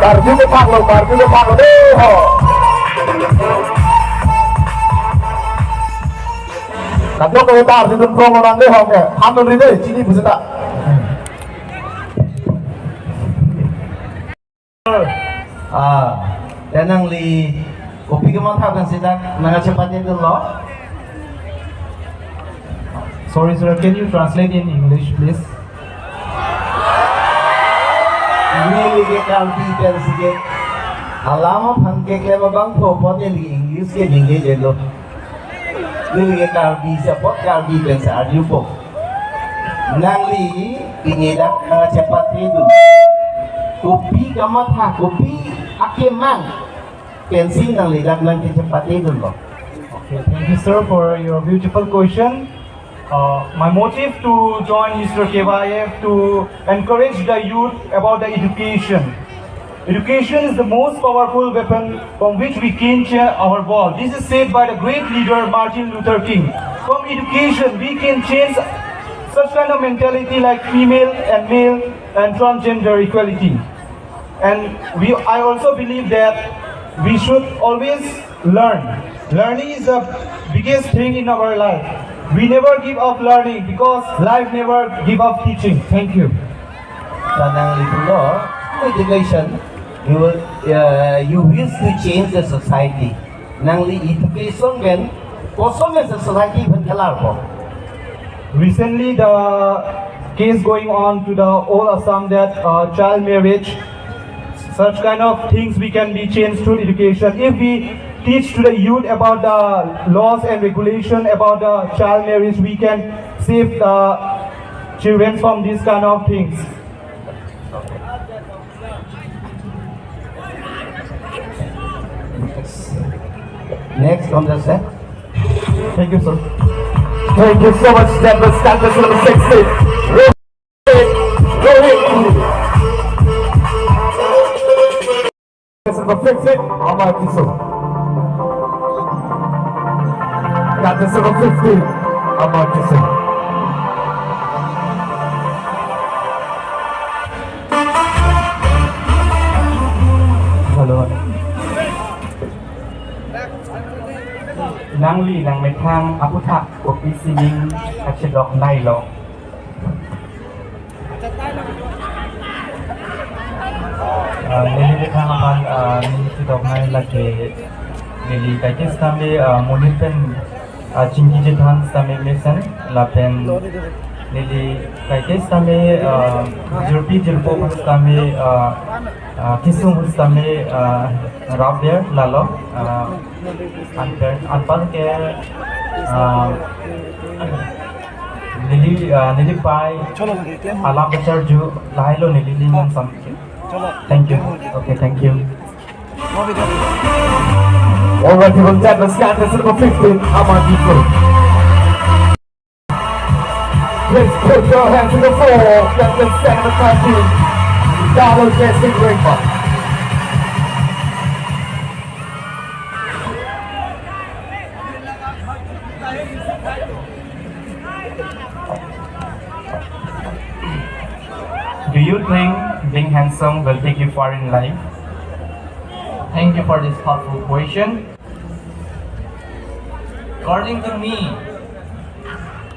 Barju ke Panglo deh. Kadang kalau barju ke Panglo nanti hoke, hamil ini cini bisa tak? Dan ang li kopi ke mana kan sih tak? Nggak cepatnya itu loh. Sorry sir, can you translate in English please? Really ke kalbi kan sih. Alama phangke ke bang phopot yang di English ke dingge jelo. Really ke kalbi sepot kalbi kan searju po. Nang li pinyedak nggak cepatnya itu. Kopi ke mana? Kopi akemang. Pensi nang li dak nang cepatnya itu loh. Okay, thank you sir for your beautiful question. My motive to join Mr. KYF to encourage the youth about the education. Education is the most powerful weapon from which we can change our world. This is said by the great leader Martin Luther King. From education, we can change such kind of mentality like female and male and transgender equality. And I also believe that we should always learn. Learning is the biggest thing in our life. We never give up learning because life never give up teaching. Thank you. Tanang itu loh, education, you wish to change the society. Nang li education kan, kosong the society bentelar po. Recently, the case going on to the whole Assam that child marriage, such kind of things we can be changed through education. If we teach to the youth about the laws and regulation about the child marriage, we can save the children from these kind of things. Next on the set. Thank you, sir. Thank you so much, Denver. Contest number 16. Number 15, Amar Kisor. Contest number 15, Amar Kisor. Hello. Nang li nang may thang aputhak kopi sining achedok nai lo. Nili thang aman nili chedok nai lagi nili kaitis kami monipen cingki jedhan kami mesen lapen nili kaitis kami jerpi jerpo kami kisung kami rabia lalo anpal ke nili pai alam besar ju lahilo nili liman sam. Thank you. Okay, thank you. Alright, from Denver, contest number 15, Amar Kisor. Please put your hands to the floor. Contest number 13, Donald Jesse Ringman. Do you think being handsome will take you far in life? Thank you for this thoughtful question. According to me,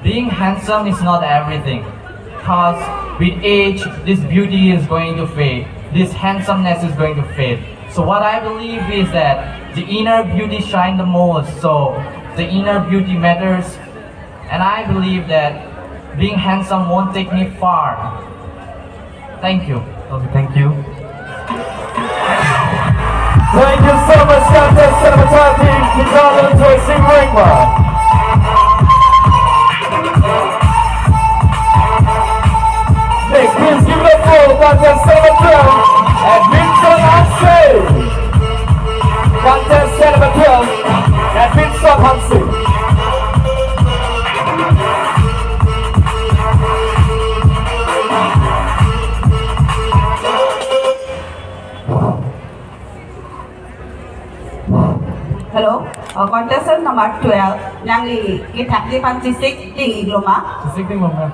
being handsome is not everything. Because with age, this beauty is going to fade. This handsomeness is going to fade. So what I believe is that the inner beauty shines the most. So the inner beauty matters. And I believe that being handsome won't take me far. Thank you. Okay, thank you. Thank you so much, contest number 13, Donald Jesse Ringman. Next, please give it a full contest number 12, Edmondson Hansi. Contest number 12, Edmondson Hansi. Hello, contestant number 12, Nangli Kitakli Pansisik Ting Igloma. Sisik ting loma.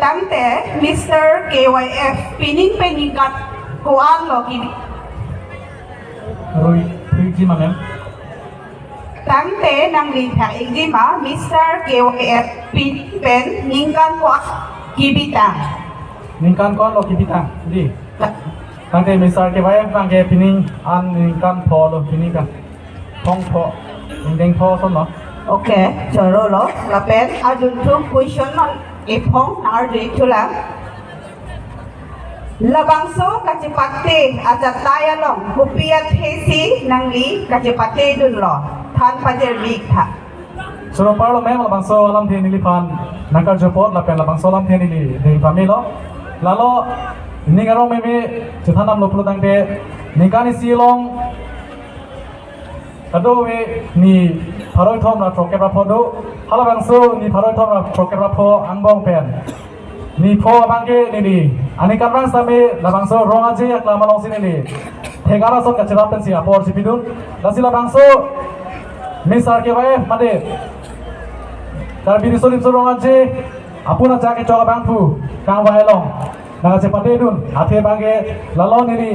ตั้งแต่มิสเตอร์ KYF ปีนิ่งเป็นยิงกัดโกอังโลกิน Ji mà mem. ตั้งแต่นางลีแผงอีกดีมามิสเตอร์ KYF ปีนิ่งเป็นยิงกันกว่ากีบิตัง Ningkan kon lo kibitang. Di. Tangke misal ke bayar tangke pining an ningkan pho lo pining kan. Thong pho. Ningdeng pho son lo. โอเคเจอแล้วละเป็นอาจุนทุกคุยชนนอีพงนาร์ดีทุลังละบางโซกัจปัตเตอาจจะตายลงบุปยาเทสีนังลีกัจปัตเตดุนหล่อท่านปัจเจริกค่ะ Suruh parlo mem la bangso alam the nili pan nakar jopot la pen la bangso alam the nili de pamilo lalo ningarong meme chethanam lo plotang te ningkani silong kado we ni paroi thom na troke ra phodo hala bangso ni paroi thom na troke ra pho angbong pen ni pho bangke nili ani kamrang same la bangso ronga je ak la malong sinili thegara son ka chira pen si apor sipidun la sila bangso misar ke bae made Dar biri solim sorong aje, apuna jake coba bangpu, kang waelong, naga cepate dun, ate bangge, lalo nili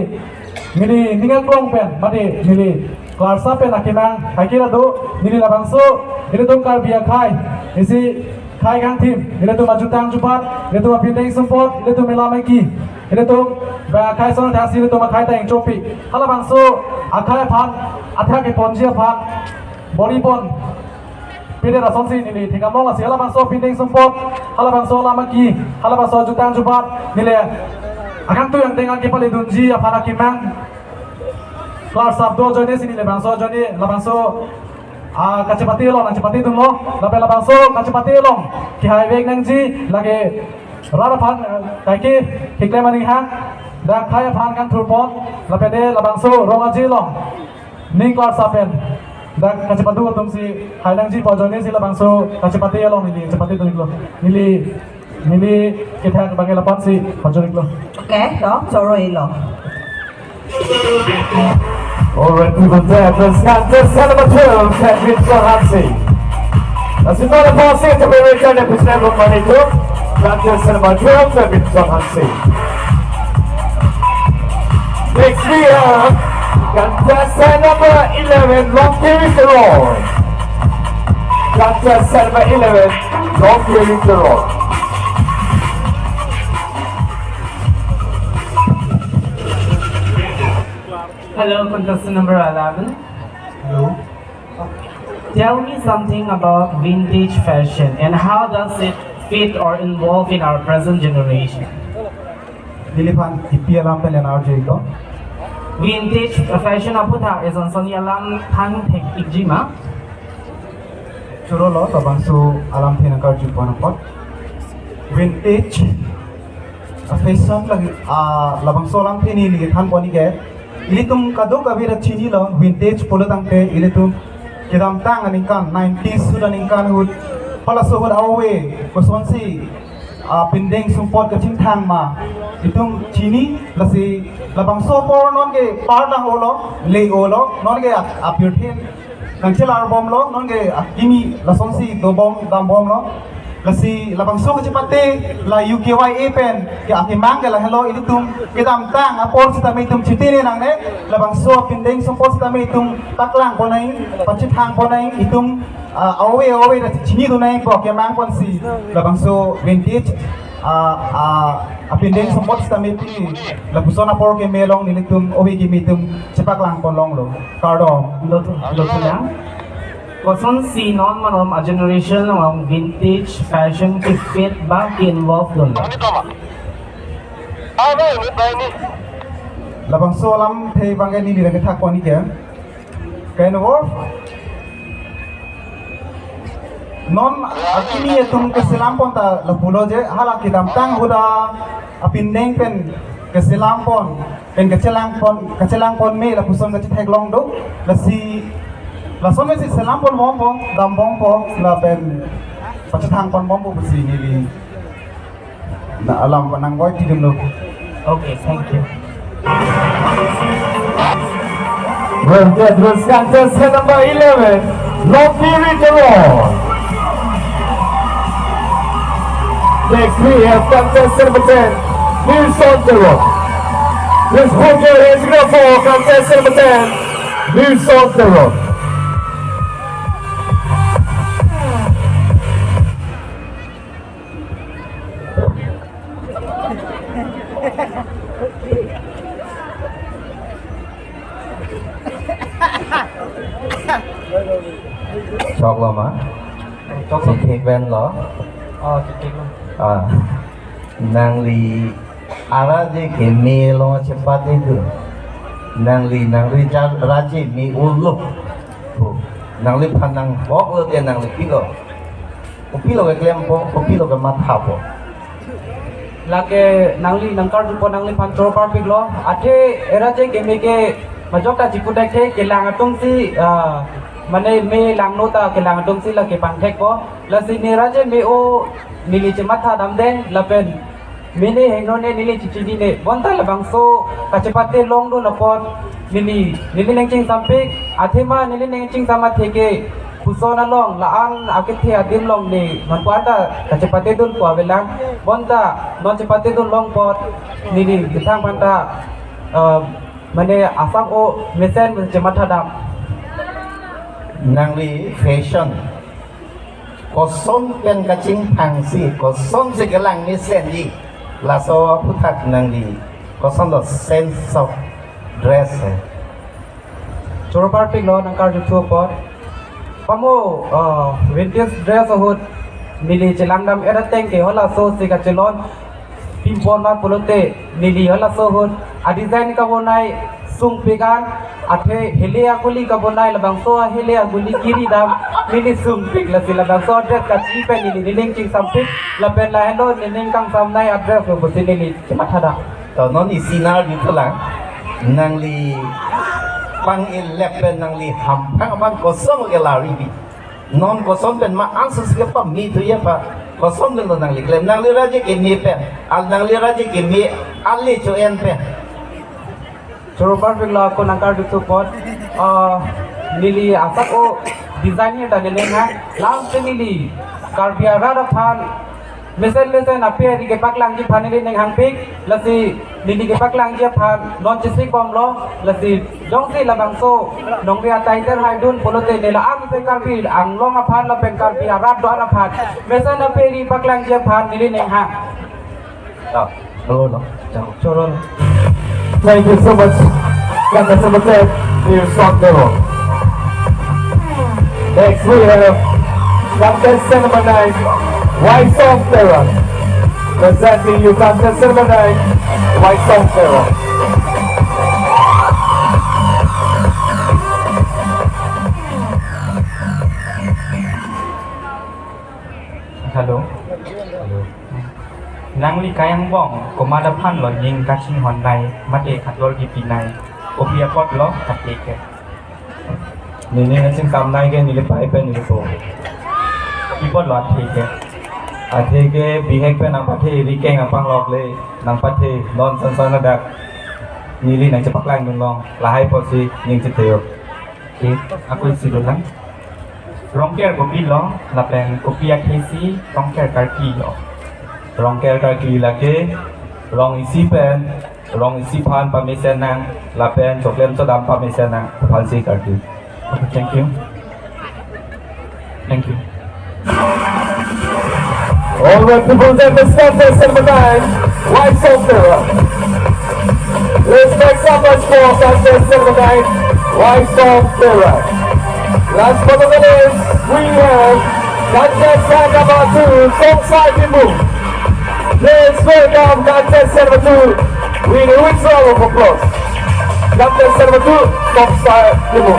ninga klong pen, mati nili, klarsa pen akimang, kakira do, nili labangso, ini tuh kar biak kai, isi kai kang tim, ini tuh maju tang jupat, ini tuh mapindeng sempot, ini tuh melamaki, ini tuh kai sono tasi, ini tuh makai tang copi, hala bangso, akai pan, atai ke ponjia pan, body pon. Pilih rason sih nili, tinggal mau ngasih halaman so pindeng sempot, halaman so lamaki, halaman so jutang jubat, nili. Akan tuh yang tinggal kita lidunji apa nak kimang, kelas sabdo jodoh sini lebang so jodoh, lebang so kacepati lo, kacepati tuh lo, lebih lebang so kacepati lo, ki highway nangji lagi rara pan kaki hikle maning hang, dah kaya pan kan turpon, lebih deh lebang so rongaji lo, ning kelas sapen. Dan kacepatu untuk si Haidang Ji pojoknya sila bangso kacepati ya lo nili cepati tu niklo nili kita sebagai lepas si pojok niklo. Oke, dong, sorry lo. Alright, people there, let's contest number 12, Kevin Sohansi. That's another ball set to be returned episode of Money 2. Contest number 12, Kevin Sohansi. Next we have contestant number 11, Long Carry the Road. Contestant number 11, Long Carry the Road. Hello, contestant number 11. Hello. Tell me something about vintage fashion and how does it fit or involve in our present generation? Nilipan ipi alam pelen arjo iko. Vintage fashion aputa is on Sony alam tang tek ikjima. Churo lo to bangso alam the nakar jupon pot. Vintage fashion lagi labang so alam the ni ligi than poni ke. Ili tum kado kabira chini lo vintage polo tangte ili tum kidam tang aningkan 90s sudah aningkan hud pala so hud awe kosonsi pindeng sumpot kacing tang ma itung chini lasi labang so por non ke par na holo le holo non ke apirthin nangchel album lo non ke kimi lasonsi do bom dam bom lo lasi labang so kacipate la UKY pen ke akimang ke la hello ini tum kidam tang apor sita me tum chitini nang ne labang so pindeng sumpot sita me tum taklang ponai pachit hang ponai itum awe na chini tu nai po akimang pon si labang so vintage pindeng sumpot sita me ti labusona por ke melong nilitum owe kimi tum chipaklang pon long lo kardom Lotu lang. Koson si non manom a generation ng vintage fashion ki fit ba ki involve dun. labang so alam the bangga ni lagi thak poni ke kain war non akini tum ke selam pon ta lapulo je hala kidam tang huda apindeng pen ke selam pon pen kacelang pon me la puson ka thek long do lasi la son si selam pon bom bom dam bom po la pen pachatang pon bom po si ni na alam nang boy tidum lo. Okay, thank you. Well, that was contestant number 11, Long Carry the Road. Next we have contestant number 10, Nils Ontero. Please put your hands together for contestant number 10, Nils Ontero. Chọc lo mà. Chọc lo cake ven lo. Cake lo. Nang li araje ke me lo cepat itu. Nang li raje me ulu. Nang li panang bok lo dia nang li pilo. Pilo ke klem po, pilo ke mata po. Lagi nangli nangkar jumpa nangli pancor parpik lo. Ate era je ke me ke majok ta ciputek ke kelang atung si mana me lang nota kelang atung si lagi pantek po. La si ni raje me o nili cemata damden la pen mini hengne nili cicini ne bonta la bangso kacepate long do lapot nili nengcing sampik athema nili nengcing sama theke pusona long laang akithe adim long ni manpuata kacepate dun po avelang bonta non cepate dun long pot nili githang panta mane asam o mesen cemata dam Nang li fashion. Kosong pen kacing pangsi, kosong segelang ni sendi. Laso putak nang li, kosong lo sense of dress. Chorpar pig lo nangkar jutu pot. Pamo vintage dress hut nili celang dam era tengke hola so sika celon pimpon ma polote nili hola so hut a design ka bonai sung pegan athe hele akuli ka bonai labang so hele aguli kiri dam nili sung pig la sila bang so dress ka chi pe nili niling ching sampik la pen la hendo niling kang sam nai address lo bosi nili chemathada To non isinar gitu lang. Nang li pang ilepen nang li hampang man kosong ke lari bi. Non kosong pen ma angsa siapa mi tu ya pa. Kosong dulu nang li klem nang li raja ke mi pen. Al nang li raja ke mi ali cu en pen. Chorpar pig lo ko nangkar jutu pot nili asak o design ta nili ha lang se nili karbia ra phan mesen ape ri ke paklang ji phanili neng hang pik lasi nili ke paklang ji phan non chisik bom lo lasi jong si labang so nong ria tiger hai dun polote nela ang pe karbi ang long a phan la pen karbi ra do ra phan mesen ape ri paklang ji phan nili neng hang No. choron Thank you so much, contestant number 10, Nils Ontero. Next we have contestant number 9, White Song Terror. Presenting you contestant number 9, White Song Terror. Hello. Nangli kayang bong komada phan lo ying kaching hondai mate khatol gi pinai opia pot lo khatte ke Nini ngacing kamnai ke nili pai pe nili po. ipot lo athe ke Athe ke bihek pe nang pathe rike ngapang lok le nang pathe non san na dak. Nili nang cepak lang nung long lahai po si ning ceteo. ke aku sidulang rongker kopi lo lapeng kopia kesi rongker karki lo Rong kel kaki lake, rong isi pen, rong isi pan pamisen nang, lapen coklem sodam pamisen nang, pansi kaki. okay, thank you All right, people, then the contestant number 9, White Song Terror. Let's make some much for contestant number 9, White Song Terror. Last but not least, we have contestant number 2, Song Sai Bimu. Let's welcome contestant number 2 with a huge round of applause. Contestant number 2, Song Sai Bimu.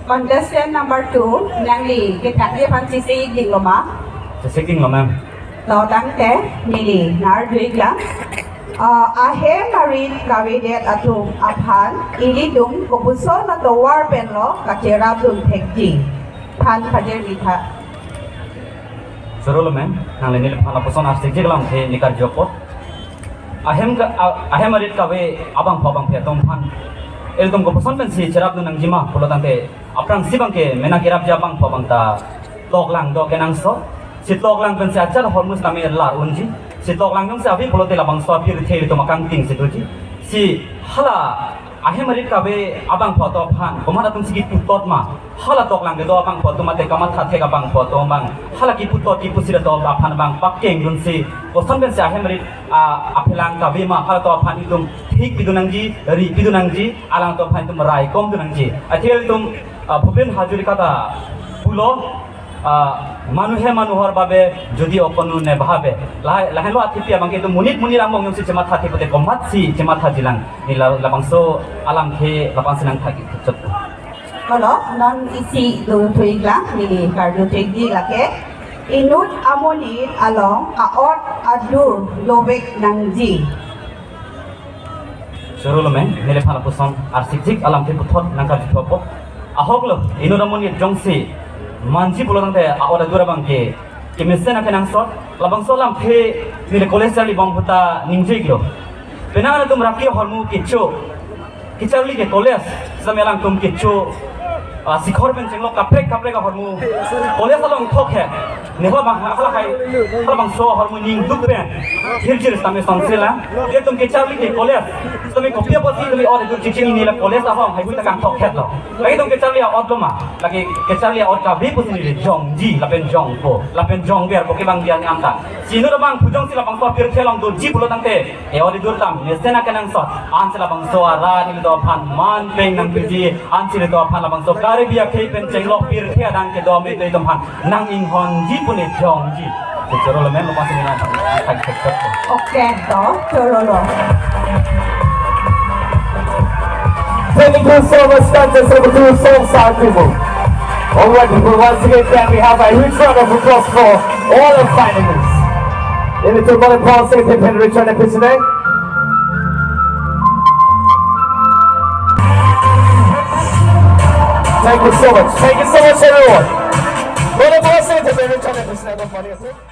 Contestant number 2, Nangli, kita dia panci sing loma. checking lo ma'am Lo tangte, nili, nar duig lang. Ahe marin kawidet atum aphan, ilidum kupuso na to war penlo, kakira dun tekji. Pan kadir bitha. Soro lo ma'am nangli nil phala poson ar sejek lang the nikar jopot ahem arit kawe abang phe tom phan eldom ko pason ben si cerap nang jima polo tante aprang sibang ke mena kirap jabang pabang ta tok lang do kenang so si tok lang ben si ajar hormus kami lar unji si tok lang yung sabi polo te labang so pir the to makang ting si tuji si hala ahe marit kabe abang photo phan komara tum sigi putot ma hala tok lang do abang photo mate kamat tha thega bang photo bang hala ki putot ki pusira do phan bang pakkeng gun si kosan ben si ahe marit apelang kabe ma hala to phan idum ঠিক বিদুনাংজি রি বিদুনাংজি আলাং তো fine তুম রাই কম দুনাংজি আথিল তুম ভূপেন হাজৰিকাতা পুলো মানুহে মানুহৰ বাবে যদি অকনো নেভাবে লাহেলো আথিপি আমাকে তো মুনিত মুনিৰ আমং ইউসি জমা থাকি পতে কমাতসি জমা থাজিলাং নিলা লাবাংসো আলাম খে লাবাংসিনাং থাকি চত halo non isi do tuigla ni kardu tegi lake inut amonit along aot adur lobek nangji Suruh men, nilai pala puson arsijik alam ke putot nangkar jitopo. Ahok lo, inu ramon ye jongsi manji pulo nante awada dura bangke. Kemisen nak nang sot, labang solam ke nilai kolesali bang puta ningjik lo. Penang tum rapi hormu kicho, kicali ke koles, samelang tum kicho. Sikhor ben cenglo kaprek ka hormu. Koles along thok hai. Neho bang hala kai, hala bang so hormu ning duk ben. Hirjir same sonsela. Ye tum kicali ke koles. Tumi kopiya poti tumi or itu cicing ini lah koles apa hai buta kang thok het lo. Lagi tum kicali or loma. Lagi kicali or kabi pusi ni jongji, lapen jongpo, lapen jong biar poke bang dia nyamta. Sinu bang pujong sila bang so pir kelong do ji bulo tangte. Or di durtam, nesena kenang so. An sila bang so ara ni do pan man peng nang piji, an sila do pan la bang so biya kei pen jenglok pir thia dan ke do me dei tom han nang ing hon ji pune jong ji choro lo men lo pas ni na thak thak okay to chorolo Thank you so much, contest number 2, Song Sang people. Alright people, once again can we have a huge round of applause for all the finalists. In the Turban Paul St. Pippin return episode. Thank you so much, everyone. Well, the Paul St. Pippin return episode of